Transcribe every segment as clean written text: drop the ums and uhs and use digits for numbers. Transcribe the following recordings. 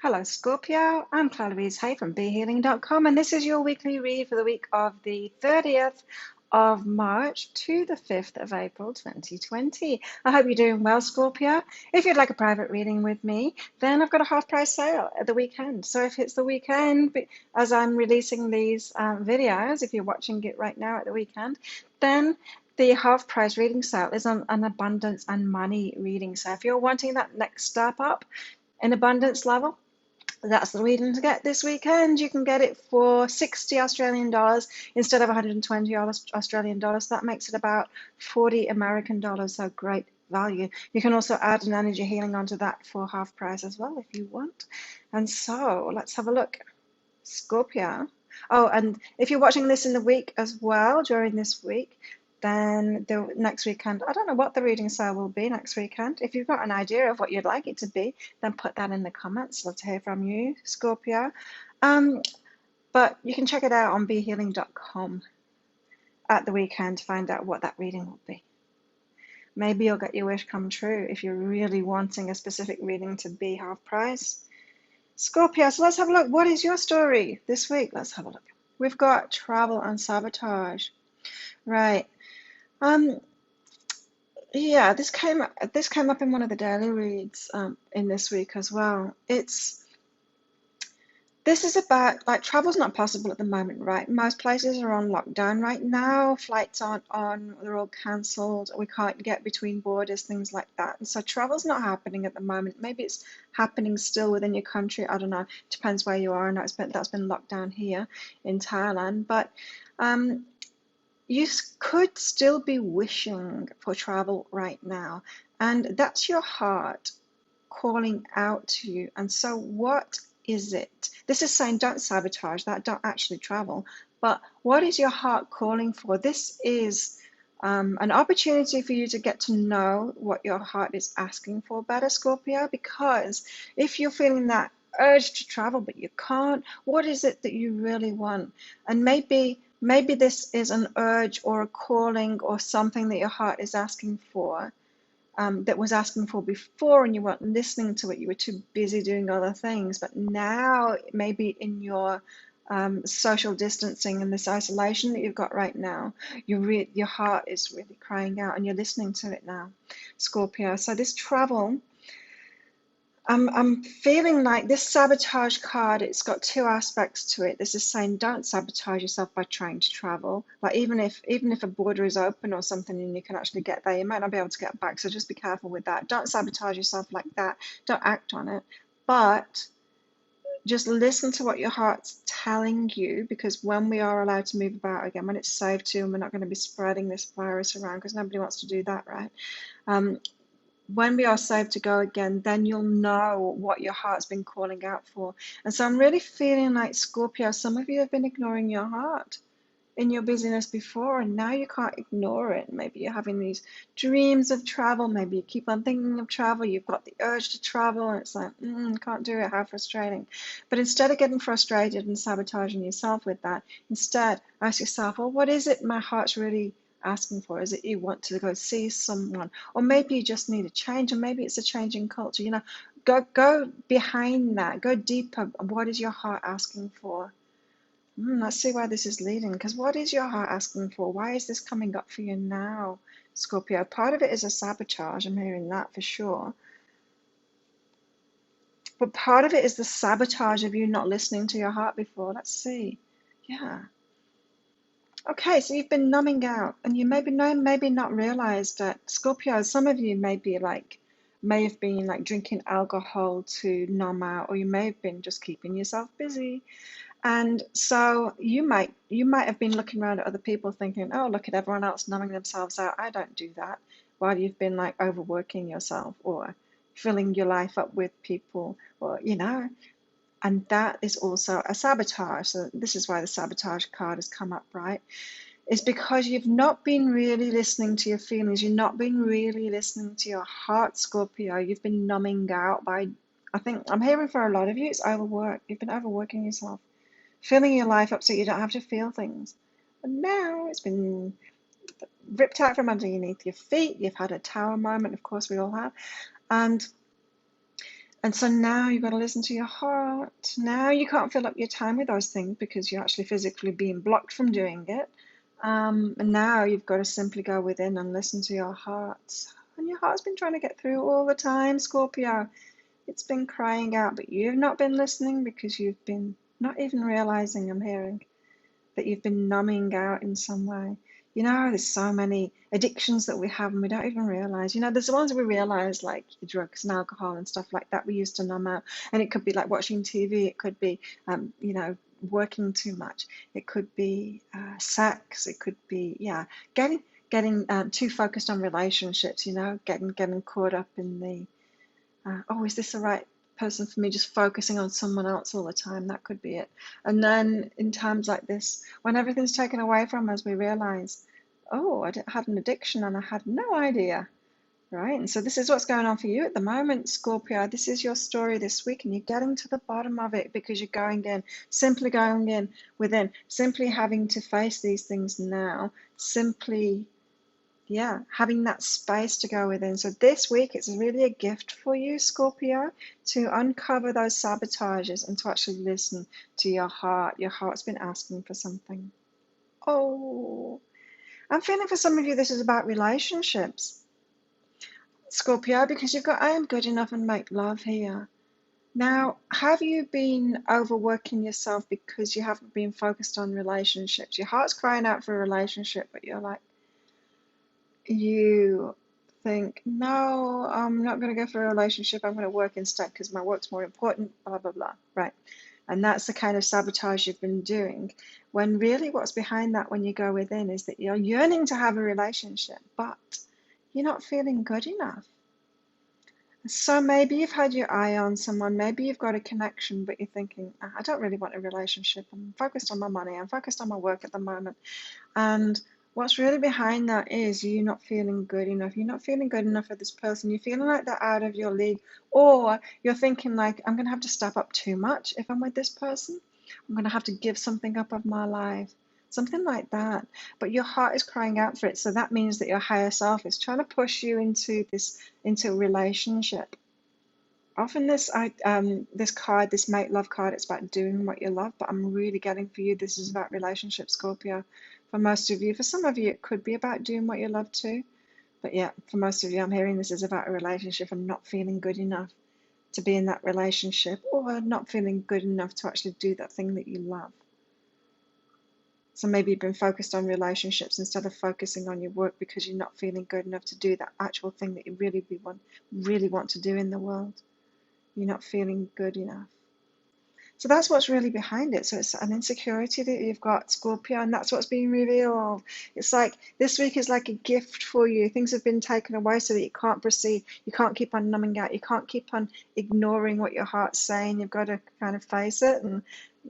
Hello, Scorpio. I'm Clara Hay from BeHealing.com, and this is your weekly read for the week of the 30th of March to the 5th of April 2020. I hope you're doing well, Scorpio. If you'd like a private reading with me, then I've got a half price sale at the weekend. So if it's the weekend, as I'm releasing these videos, if you're watching it right now at the weekend, then the half price reading sale is on an abundance and money reading. So if you're wanting that next step up in abundance level, that's the reading to get this weekend. You can get it for 60 Australian dollars instead of 120 Australian dollars. That makes it about 40 American dollars, so great value. You can also add an energy healing onto that for half price as well if you want. And so let's have a look. Scorpio. Oh, and if you're watching this in the week as well, during this week, then the next weekend, I don't know what the reading sale will be next weekend. If you've got an idea of what you'd like it to be, then put that in the comments. Love to hear from you, Scorpio. But you can check it out on BeHealing.com at the weekend to find out what that reading will be. Maybe you'll get your wish come true if you're really wanting a specific reading to be half price. Scorpio, so let's have a look. What is your story this week? Let's have a look. We've got travel and sabotage. Right. Yeah, this came up in one of the daily reads in this week as well. This is about, like, travel's not possible at the moment, right? Most places are on lockdown right now. Flights aren't on, they're all cancelled. We can't get between borders, things like that. And so travel's not happening at the moment. Maybe it's happening still within your country. I don't know. Depends where you are. I know that's been locked down here in Thailand. But you could still be wishing for travel right now. And that's your heart calling out to you. And so what is it? This is saying don't sabotage that, don't actually travel. But what is your heart calling for? This is an opportunity for you to get to know what your heart is asking for better, Scorpio, because if you're feeling that urge to travel but you can't, what is it that you really want? And maybe this is an urge or a calling or something that your heart is asking for, that was asking for before, and you weren't listening to it. You were too busy doing other things. But now, maybe in your social distancing and this isolation that you've got right now, your heart is really crying out, and you're listening to it now, Scorpio. So this travel, I'm feeling like this sabotage card, it's got two aspects to it. This is saying don't sabotage yourself by trying to travel. Like even if a border is open or something and you can actually get there, you might not be able to get back. So just be careful with that. Don't sabotage yourself like that. Don't act on it. But just listen to what your heart's telling you, because when we are allowed to move about again, when it's safe to, and we're not going to be spreading this virus around, because nobody wants to do that, right? When we are safe to go again, then you'll know what your heart's been calling out for. And so I'm really feeling like, Scorpio, some of you have been ignoring your heart in your busyness before, and now you can't ignore it. Maybe you're having these dreams of travel. Maybe you keep on thinking of travel. You've got the urge to travel, and it's like, can't do it. How frustrating. But instead of getting frustrated and sabotaging yourself with that, instead ask yourself, well, what is it my heart's really asking for? Is it you want to go see someone, or maybe you just need a change, or maybe it's a change in culture? Go behind that, go deeper. What is your heart asking for? Let's see where this is leading, because what is your heart asking for? Why is this coming up for you now, Scorpio? Part of it is a sabotage. I'm hearing that for sure. But part of it is the sabotage of you not listening to your heart before. Let's see. Yeah. Okay, so you've been numbing out, and you maybe not realized that, Scorpio, some of you may have been like drinking alcohol to numb out, or you may have been just keeping yourself busy. And so you might have been looking around at other people thinking, oh, look at everyone else numbing themselves out. I don't do that. While you've been like overworking yourself or filling your life up with people, or and that is also a sabotage. So this is why the sabotage card has come up, right? It's because you've not been really listening to your feelings. You've not been really listening to your heart, Scorpio. You've been numbing out by, I think I'm hearing for a lot of you, it's overwork. You've been overworking yourself, filling your life up so you don't have to feel things. And now it's been ripped out from underneath your feet. You've had a tower moment. Of course, we all have. And And so now you've got to listen to your heart. Now you can't fill up your time with those things because you're actually physically being blocked from doing it. And now you've got to simply go within and listen to your heart. And your heart's been trying to get through all the time, Scorpio. It's been crying out, but you've not been listening because you've been not even realizing, I'm hearing, that you've been numbing out in some way. You know, there's so many addictions that we have and we don't even realize. You know, there's the ones we realize, like drugs and alcohol and stuff like that. We used to numb out. And it could be like watching TV. It could be, you know, working too much. It could be sex. It could be, yeah, getting too focused on relationships, you know, getting caught up in the oh, is this the right person for me? Just focusing on someone else all the time. That could be it. And then in times like this, when everything's taken away from us, we realize, oh, I had an addiction and I had no idea. Right? And so this is what's going on for you at the moment, Scorpio. This is your story this week, and you're getting to the bottom of it because you're going in, simply going in within, simply having to face these things now, simply, yeah, having that space to go within. So this week, it's really a gift for you, Scorpio, to uncover those sabotages and to actually listen to your heart. Your heart's been asking for something. Oh, I'm feeling for some of you this is about relationships, Scorpio, because you've got I am good enough and make love here. Now, have you been overworking yourself because you haven't been focused on relationships? Your heart's crying out for a relationship, but you're like, you think, no, I'm not going to go for a relationship. I'm going to work instead because my work's more important, blah, blah, blah. Right. And that's the kind of sabotage you've been doing. When really what's behind that when you go within is that you're yearning to have a relationship, but you're not feeling good enough. So maybe you've had your eye on someone, maybe you've got a connection, but you're thinking, I don't really want a relationship. I'm focused on my money. I'm focused on my work at the moment. And what's really behind that is you not feeling good enough. You're not feeling good enough for this person. You're feeling like they're out of your league. Or you're thinking like, I'm going to have to step up too much if I'm with this person. I'm going to have to give something up of my life. Something like that. But your heart is crying out for it. So that means that your higher self is trying to push you into a relationship. Often this card, this make love card, it's about doing what you love, but I'm really getting for you, this is about relationship, Scorpio. For most of you, for some of you, it could be about doing what you love too. But yeah, for most of you, I'm hearing this is about a relationship and not feeling good enough to be in that relationship, or not feeling good enough to actually do that thing that you love. So maybe you've been focused on relationships instead of focusing on your work because you're not feeling good enough to do that actual thing that you really want to do in the world. You're not feeling good enough. So that's what's really behind it. So it's an insecurity that you've got, Scorpio, and that's what's being revealed. It's like this week is like a gift for you. Things have been taken away so that you can't proceed. You can't keep on numbing out. You can't keep on ignoring what your heart's saying. You've got to kind of face it and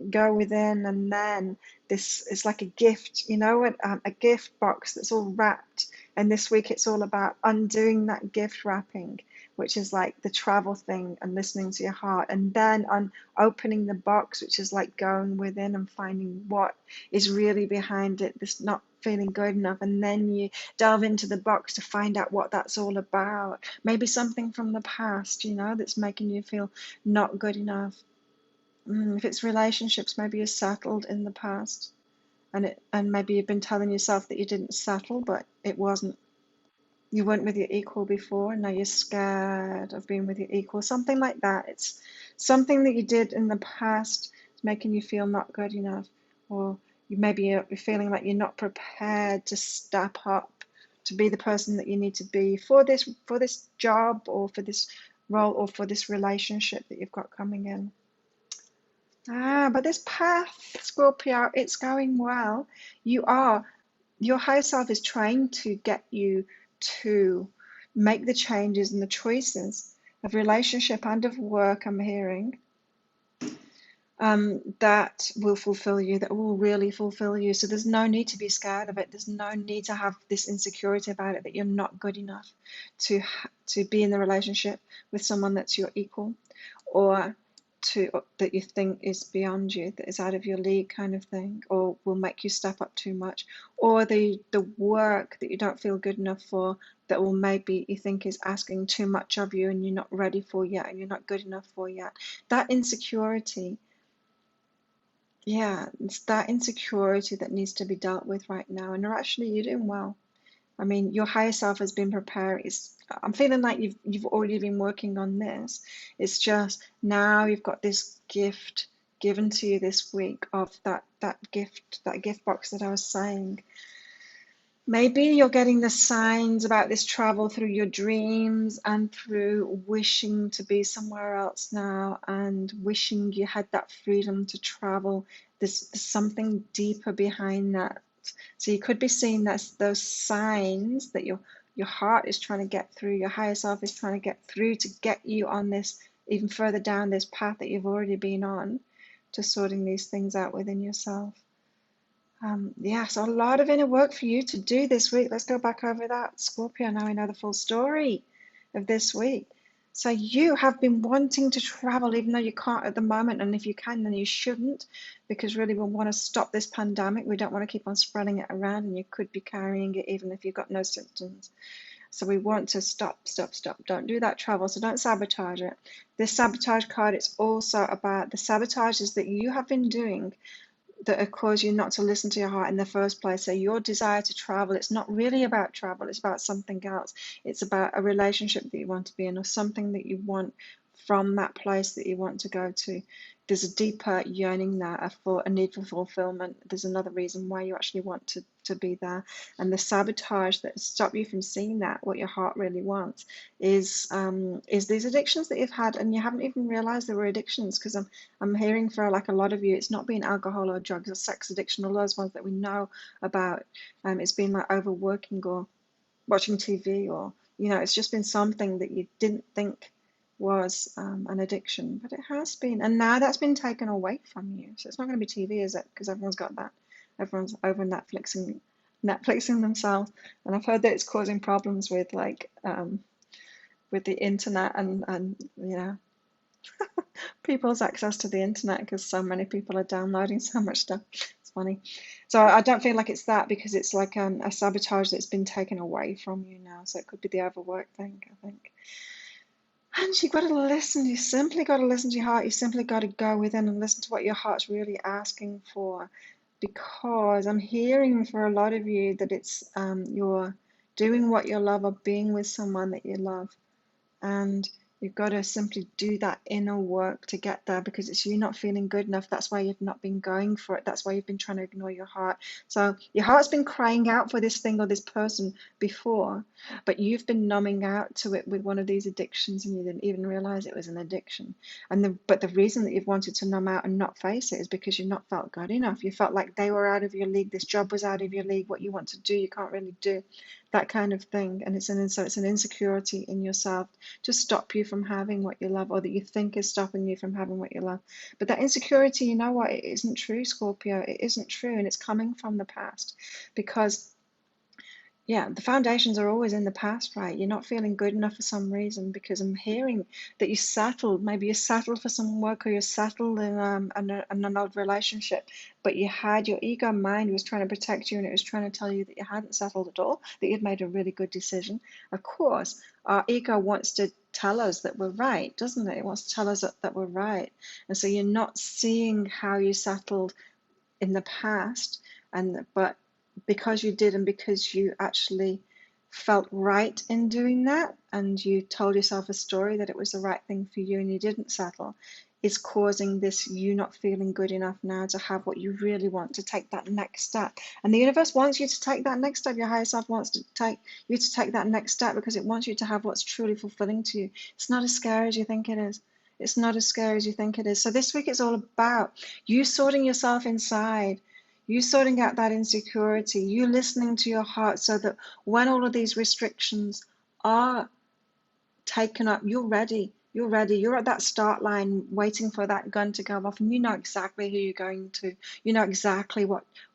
go within. And then this is like a gift, you know, a gift box that's all wrapped. And this week it's all about undoing that gift wrapping, which is like the travel thing and listening to your heart, and then on opening the box, which is like going within and finding what is really behind it, this not feeling good enough, and then you delve into the box to find out what that's all about. Maybe something from the past, you know, that's making you feel not good enough. If it's relationships, maybe you're settled in the past, and maybe you've been telling yourself that you didn't settle, but it wasn't. You weren't with your equal before, and now you're scared of being with your equal. Something like that. It's something that you did in the past is making you feel not good enough, or you're feeling like you're not prepared to step up to be the person that you need to be for this job, or for this role, or for this relationship that you've got coming in. But this path, Scorpio, it's going well. Your higher self is trying to get you to make the changes and the choices of relationship and of work, I'm hearing, that will fulfill you, that will really fulfill you. So there's no need to be scared of it. There's no need to have this insecurity about it, that you're not good enough to be in the relationship with someone that's your equal, or that you think is beyond you, that is out of your league kind of thing, or will make you step up too much, or the work that you don't feel good enough for, that will maybe you think is asking too much of you and you're not ready for yet and you're not good enough for yet. That insecurity, yeah, it's that insecurity that needs to be dealt with right now. And actually, you're doing well. I mean, your higher self has been prepared. I'm feeling like you've already been working on this. It's just now you've got this gift given to you this week of that gift box that I was saying. Maybe you're getting the signs about this travel through your dreams and through wishing to be somewhere else now and wishing you had that freedom to travel. There's something deeper behind that. So you could be seeing those signs that your heart is trying to get through, your higher self is trying to get through to get you on this, even further down this path that you've already been on, to sorting these things out within yourself. Yeah, so a lot of inner work for you to do this week. Let's go back over that, Scorpio. Now we know the full story of this week. So you have been wanting to travel, even though you can't at the moment, and if you can, then you shouldn't, because really we want to stop this pandemic. We don't want to keep on spreading it around, and you could be carrying it even if you've got no symptoms. So we want to stop. Don't do that travel, so don't sabotage it. This sabotage card, it's also about the sabotages that you have been doing that have caused you not to listen to your heart in the first place. So your desire to travel, it's not really about travel, it's about something else. It's about a relationship that you want to be in, or something that you want from that place that you want to go to. There's a deeper yearning there for a need for fulfillment. There's another reason why you actually want to be there. And the sabotage that stops you from seeing that, what your heart really wants, is these addictions that you've had, and you haven't even realized they were addictions. Because I'm hearing for like a lot of you, it's not been alcohol or drugs or sex addiction, all those ones that we know about. It's been like overworking or watching TV, or it's just been something that you didn't think was an addiction, but it has been, and now that's been taken away from you. So it's not going to be TV, is it? Because everyone's got that. Everyone's over Netflixing themselves, and I've heard that it's causing problems with with the internet and people's access to the internet, because so many people are downloading so much stuff. It's funny. So I don't feel like it's that, because it's like a sabotage that's been taken away from you now. So it could be the overwork thing, I think. And you've got to listen. You simply got to listen to your heart. You simply got to go within and listen to what your heart's really asking for. Because I'm hearing for a lot of you that it's you're doing what you love, or being with someone that you love. And you've got to simply do that inner work to get there, because it's you not feeling good enough. That's why you've not been going for it. That's why you've been trying to ignore your heart. So your heart's been crying out for this thing or this person before, but you've been numbing out to it with one of these addictions, and you didn't even realize it was an addiction. But the reason that you've wanted to numb out and not face it is because you've not felt good enough. You felt like they were out of your league. This job was out of your league. What you want to do, you can't really do. That kind of thing. And it's an insecurity in yourself to stop you from having what you love, or that you think is stopping you from having what you love. But that insecurity, you know what, it isn't true, Scorpio. It isn't true, and it's coming from the past. Because the foundations are always in the past, right? You're not feeling good enough for some reason, because I'm hearing that you settled. Maybe you settled for some work, or you settled in an old relationship, but your ego mind was trying to protect you, and it was trying to tell you that you hadn't settled at all, that you'd made a really good decision. Of course, our ego wants to tell us that we're right, doesn't it? It wants to tell us that we're right. And so you're not seeing how you settled in the past, but because you did, and because you actually felt right in doing that, and you told yourself a story that it was the right thing for you, and you didn't settle, is causing this you not feeling good enough now to have what you really want, to take that next step. And the universe wants you to take that next step. Your higher self wants to take you to take that next step, because it wants you to have what's truly fulfilling to you. It's not as scary as you think it is. It's not as scary as you think it is. So this week it's all about you sorting yourself inside, you sorting out that insecurity, you listening to your heart, so that when all of these restrictions are taken up, you're ready. You're ready. You're at that start line waiting for that gun to go off, and you know exactly who you're going to. You know exactly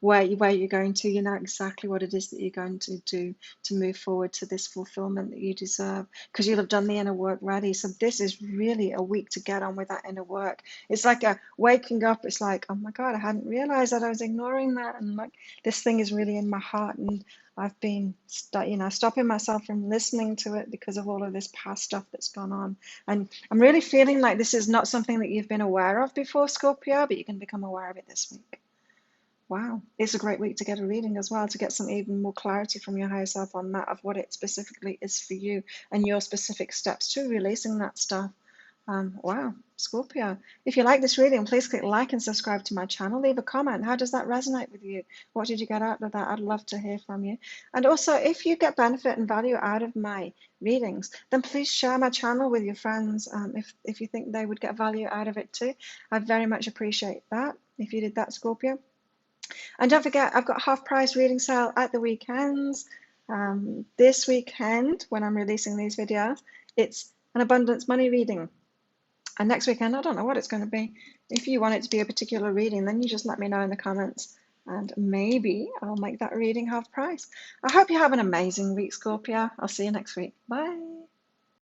where you're going to. You know exactly what it is that you're going to do to move forward to this fulfillment that you deserve, because you'll have done the inner work ready. So this is really a week to get on with that inner work. It's like a waking up. It's like, oh my God, I hadn't realized that I was ignoring that, and like this thing is really in my heart, and I've been, stopping myself from listening to it because of all of this past stuff that's gone on. And I'm really feeling like this is not something that you've been aware of before, Scorpio, but you can become aware of it this week. Wow, it's a great week to get a reading as well, to get some even more clarity from your higher self on that, of what it specifically is for you and your specific steps to releasing that stuff. Wow, Scorpio. If you like this reading, please click like and subscribe to my channel. Leave a comment. How does that resonate with you? What did you get out of that? I'd love to hear from you. And also, if you get benefit and value out of my readings, then please share my channel with your friends, if you think they would get value out of it too. I very much appreciate that if you did that, Scorpio. And don't forget, I've got half price reading sale at the weekends. This weekend, when I'm releasing these videos, it's an abundance money reading. And next weekend, I don't know what it's going to be. If you want it to be a particular reading, then you just let me know in the comments, and maybe I'll make that reading half price. I hope you have an amazing week, Scorpio. I'll see you next week. Bye.